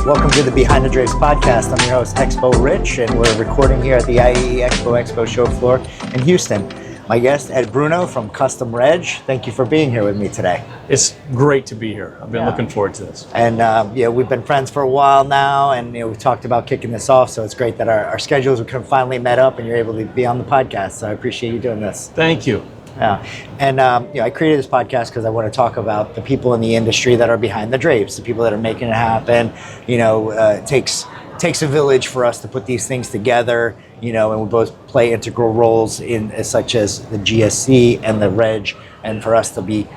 Welcome to the Behind the Drapes podcast. I'm your host, Expo Rich, and we're recording here at the IAE Expo show floor in Houston. My guest, Ed Bruno from CustomReg. Thank you for being here with me today. It's great to be here. I've been looking forward to this. And we've been friends for a while now, and we talked about kicking this off, so it's great that our schedules have finally met up and you're able to be on the podcast. So I appreciate you doing this. Thank you. Yeah, and I created this podcast because I want to talk about the people in the industry that are behind the drapes, the people that are making it happen. It takes a village for us to put these things together. And we both play integral roles in such as the GSC and the Reg, and for us to be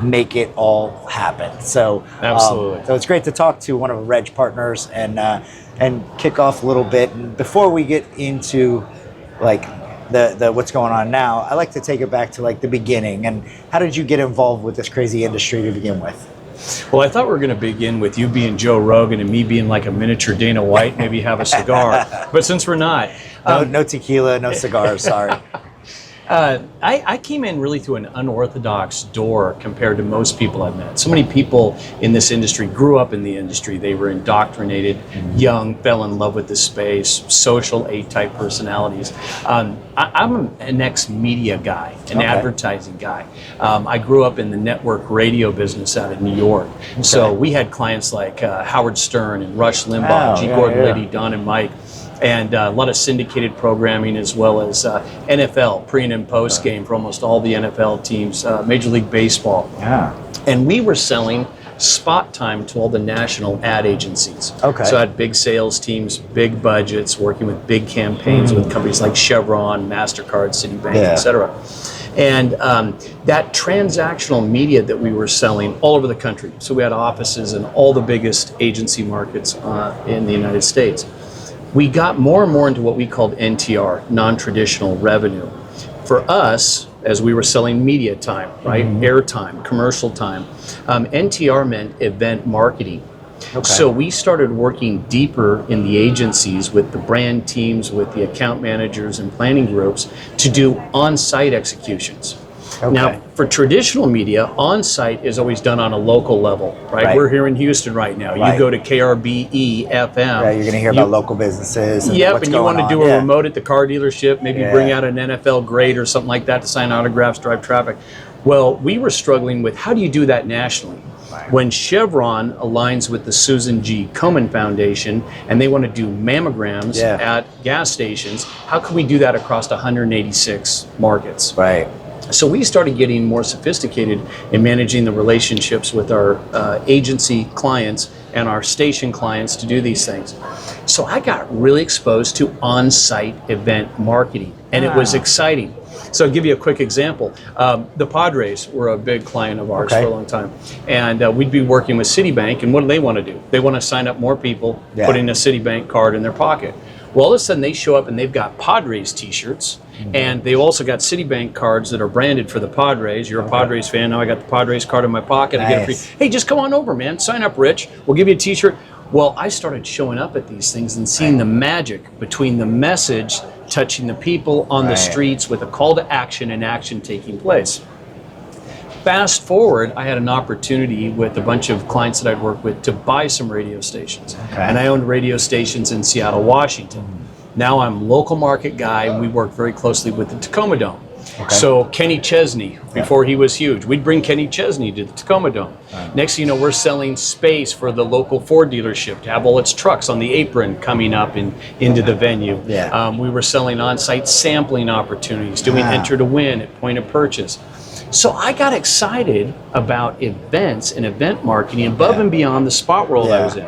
make it all happen. So absolutely. So it's great to talk to one of our Reg partners and kick off a little bit. And before we get into the what's going on now, I like to take it back to the beginning. And how did you get involved with this crazy industry to begin with? Well, I thought we were going to begin with you being Joe Rogan and me being like a miniature Dana White, maybe have a cigar. But since we're not. No tequila, no cigars, sorry. I came in really through an unorthodox door compared to most people I've met. So many people in this industry grew up in the industry. They were indoctrinated, young, fell in love with the space, social A-type personalities. I'm an ex-media guy, an advertising guy. I grew up in the network radio business out of New York. Okay. So we had clients like Howard Stern and Rush Limbaugh, G. Gordon Liddy, Don and Mike. And a lot of syndicated programming, as well as NFL pre and post game for almost all the NFL teams, Major League Baseball. Yeah. And we were selling spot time to all the national ad agencies. Okay. So I had big sales teams, big budgets, working with big campaigns with companies like Chevron, MasterCard, Citibank, et cetera. And that transactional media that we were selling all over the country. So we had offices in all the biggest agency markets in the United States. We got more and more into what we called NTR, non-traditional revenue. For us, as we were selling media time, right, airtime, commercial time, NTR meant event marketing. Okay. So we started working deeper in the agencies with the brand teams, with the account managers and planning groups to do on-site executions. Okay. Now, for traditional media, on-site is always done on a local level, right? We're here in Houston right now. You go to KRBE FM. Yeah, you're going to hear about local businesses. And and you want to do a remote at the car dealership, maybe bring out an NFL grade or something like that to sign autographs, drive traffic. Well, we were struggling with how do you do that nationally? When Chevron aligns with the Susan G. Komen Foundation and they want to do mammograms at gas stations, how can we do that across 186 markets? Right. So we started getting more sophisticated in managing the relationships with our agency clients and our station clients to do these things. So I got really exposed to on-site event marketing, and it was exciting. So I'll give you a quick example. The Padres were a big client of ours for a long time. And we'd be working with Citibank, and what do they want to do? They want to sign up more people, putting a Citibank card in their pocket. Well, all of a sudden they show up and they've got Padres t-shirts, and they've also got Citibank cards that are branded for the Padres. You're a Padres fan, now I got the Padres card in my pocket. I get a free, hey, just come on over, man, sign up, Rich. We'll give you a t-shirt. Well, I started showing up at these things and seeing the magic between the message touching the people on the streets with a call to action and action taking place. Fast forward, I had an opportunity with a bunch of clients that I'd worked with to buy some radio stations. And I owned radio stations in Seattle, Washington. Now I'm local market guy, and we work very closely with the Tacoma Dome. So Kenny Chesney, before he was huge, we'd bring Kenny Chesney to the Tacoma Dome. Next thing you know, we're selling space for the local Ford dealership to have all its trucks on the apron coming up into the venue. We were selling on-site sampling opportunities, doing enter to win at point of purchase. So I got excited about events and event marketing above and beyond the spot world I was in.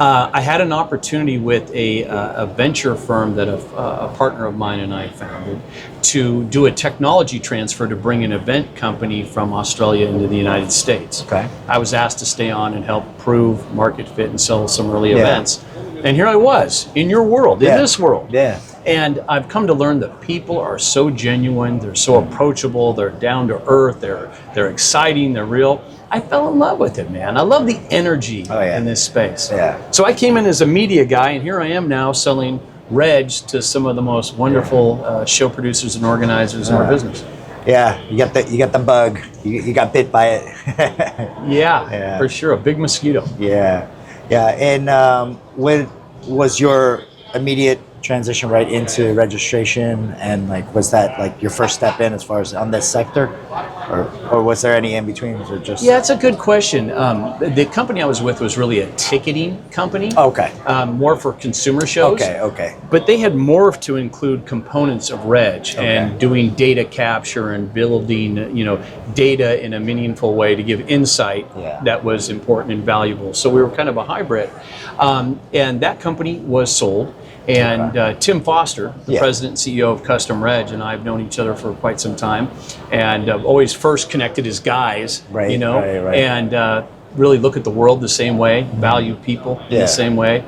I had an opportunity with a venture firm that a partner of mine and I founded to do a technology transfer to bring an event company from Australia into the United States. I was asked to stay on and help prove market fit and sell some early events. And here I was, in your world, in this world. And I've come to learn that people are so genuine, they're so approachable, they're down to earth, they're exciting, they're real. I fell in love with it, man. I love the energy in this space. So I came in as a media guy, and here I am now selling Reg to some of the most wonderful show producers and organizers in our business. Yeah, you got the bug. You got bit by it. Yeah, for sure. A big mosquito. Yeah. Yeah, and what was your immediate transition right into registration, and like was that like your first step in as far as on this sector, or was there any in betweens or just? Yeah, it's a good question. The company I was with was really a ticketing company. Okay. More for consumer shows. Okay. But they had morphed to include components of Reg and doing data capture and building, data in a meaningful way to give insight that was important and valuable. So we were kind of a hybrid. And that company was sold. And Tim Foster, the president and CEO of CustomReg, and I have known each other for quite some time, and always first connected as guys, Right. and really look at the world the same way, value people in the same way.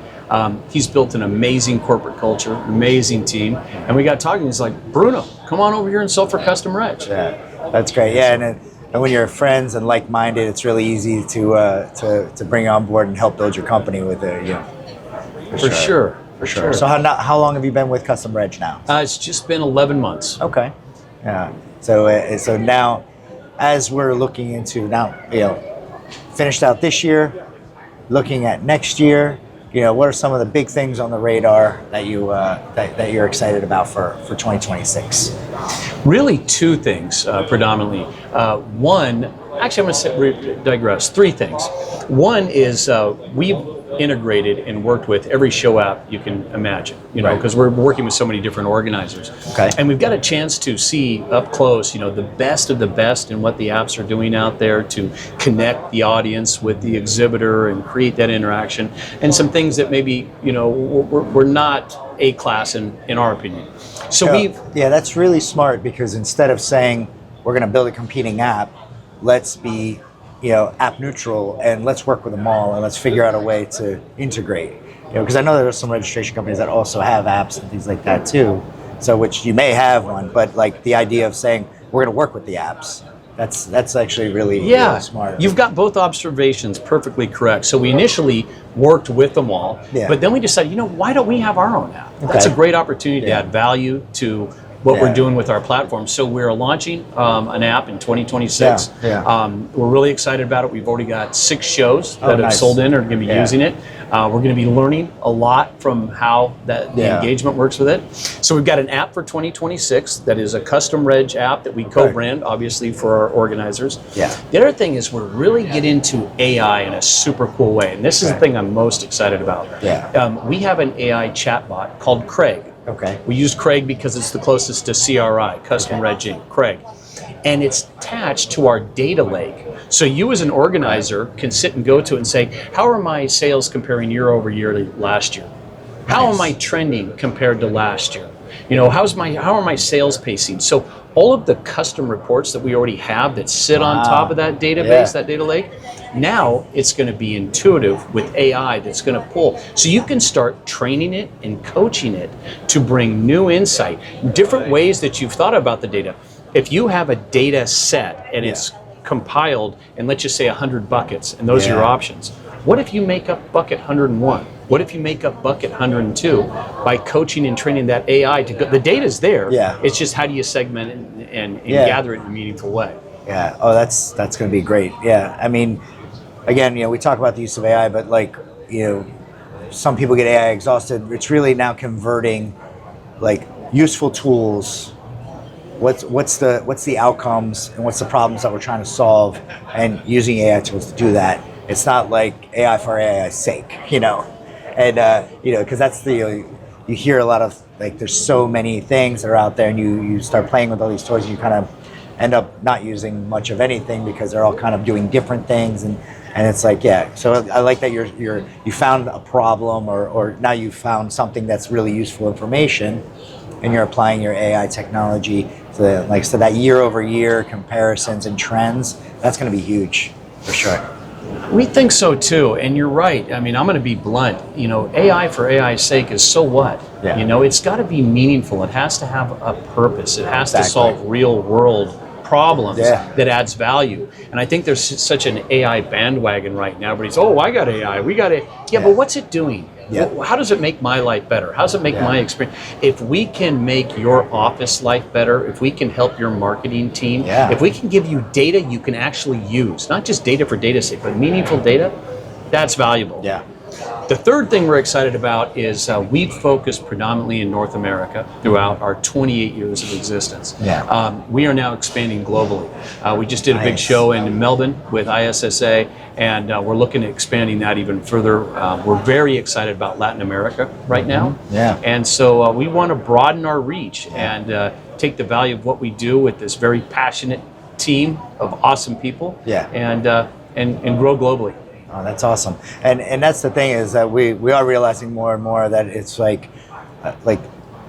He's built an amazing corporate culture, amazing team, and we got talking. He's like, Bruno, come on over here and sell for CustomReg. Yeah, that's great. Yeah, and when you're friends and like-minded, it's really easy to bring you on board and help build your company with it. For sure. So how long have you been with CustomReg now? It's just been 11 months. Okay. Yeah. So now, as we're looking into finished out this year, looking at next year, what are some of the big things on the radar that you that you're excited about for 2026? Really, two things predominantly. One, actually, I'm going to digress. Three things. One is we've integrated and worked with every show app you can imagine, because we're working with so many different organizers. Okay. And we've got a chance to see up close, the best of the best in what the apps are doing out there to connect the audience with the exhibitor and create that interaction, and some things that maybe, we're not A-class in our opinion. So that's really smart, because instead of saying we're going to build a competing app, let's be app neutral, and let's work with them all, and let's figure out a way to integrate. Because I know there are some registration companies that also have apps and things like that too. So which you may have one, but like the idea of saying we're going to work with the apps, that's actually really smart. You've got both observations perfectly correct. So we initially worked with them all, but then we decided, why don't we have our own app? Okay. That's a great opportunity to add value to what we're doing with our platform. So we're launching an app in 2026. We're really excited about it. We've already got 6 shows that have sold in or are going to be using it. We're going to be learning a lot from how the engagement works with it. So we've got an app for 2026 that is a CustomReg app that we co-brand, obviously, for our organizers. The other thing is we're really getting into AI in a super cool way. And this is the thing I'm most excited about. We have an AI chatbot called Craig. Okay. We use Craig because it's the closest to CRI, CustomReg Inc., Craig. And it's attached to our data lake. So you as an organizer can sit and go to it and say, how are my sales comparing year over year to last year? How am I trending compared to last year? How are my sales pacing? So all of the custom reports that we already have that sit on top of that database, that data lake, now it's going to be intuitive with AI that's going to pull. So you can start training it and coaching it to bring new insight, different ways that you've thought about the data. If you have a data set and it's compiled and let's just say 100 buckets and those are your options, what if you make up bucket 101? What if you make up bucket 102 by coaching and training that AI to go? The data's there. It's just how do you segment it and gather it in a meaningful way. Oh, that's going to be great. I mean, again, we talk about the use of AI, but some people get AI exhausted. It's really now converting useful tools. What's the outcomes and what's the problems that we're trying to solve, and using AI tools to do that. It's not like AI for AI's sake, and because that's you hear a lot of there's so many things that are out there, and you start playing with all these toys, and you kind of end up not using much of anything because they're all kind of doing different things, and it's so I like that you found a problem, or now you found something that's really useful information, and you're applying your AI technology to so that year over year comparisons and trends. That's going to be huge for sure. We think so too, and you're right. I mean, I'm going to be blunt. AI for AI's sake is so what? It's got to be meaningful. It has to have a purpose. It has to solve real world problems that adds value. And I think there's such an AI bandwagon right now. Everybody's, I got AI. We got it. But what's it doing? How does it make my life better? How does it make my experience? If we can make your office life better, if we can help your marketing team, if we can give you data you can actually use, not just data for data's sake, but meaningful data, that's valuable. The third thing we're excited about is we've focused predominantly in North America throughout our 28 years of existence. Yeah. We are now expanding globally. We just did a big Nice. show in Melbourne with ISSA, and we're looking at expanding that even further. We're very excited about Latin America right now. Yeah. And so we want to broaden our reach and take the value of what we do with this very passionate team of awesome people. Yeah. And grow globally. Oh, that's awesome. And that's the thing, is that we are realizing more and more that it's like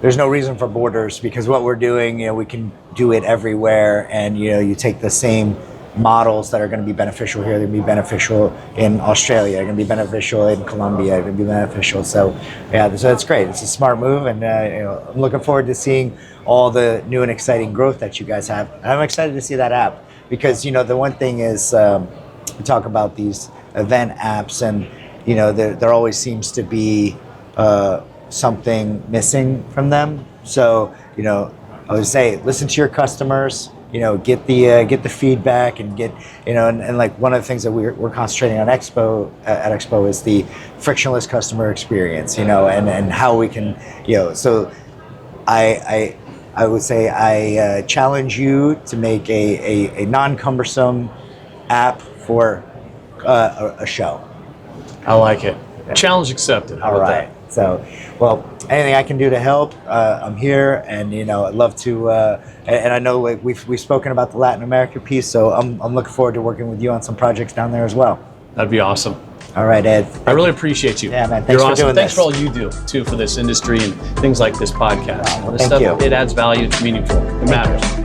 there's no reason for borders, because what we're doing, we can do it everywhere. And you take the same models that are going to be beneficial here, they're going to be beneficial in Australia, they're going to be beneficial in Colombia, they're going to be beneficial. So yeah, so it's great. It's a smart move, and I'm looking forward to seeing all the new and exciting growth that you guys have. And I'm excited to see that app, because the one thing is, we talk about these event apps, and there always seems to be something missing from them. So I would say, listen to your customers, get the feedback, and get and like one of the things that we're concentrating on at Expo is the frictionless customer experience, and how we can so I would say I challenge you to make a non-cumbersome app for a show. I like it. Challenge accepted. How All about right. So, well, anything I can do to help, I'm here, and I'd love to. And I know we've spoken about the Latin America piece, so I'm looking forward to working with you on some projects down there as well. That'd be awesome. All right, Ed. I really appreciate you. Yeah, man. Thanks You're for awesome. doing Thanks this. for all you do too for this industry and things like this podcast. This Thank stuff, you. it adds value. It's meaningful. It matters.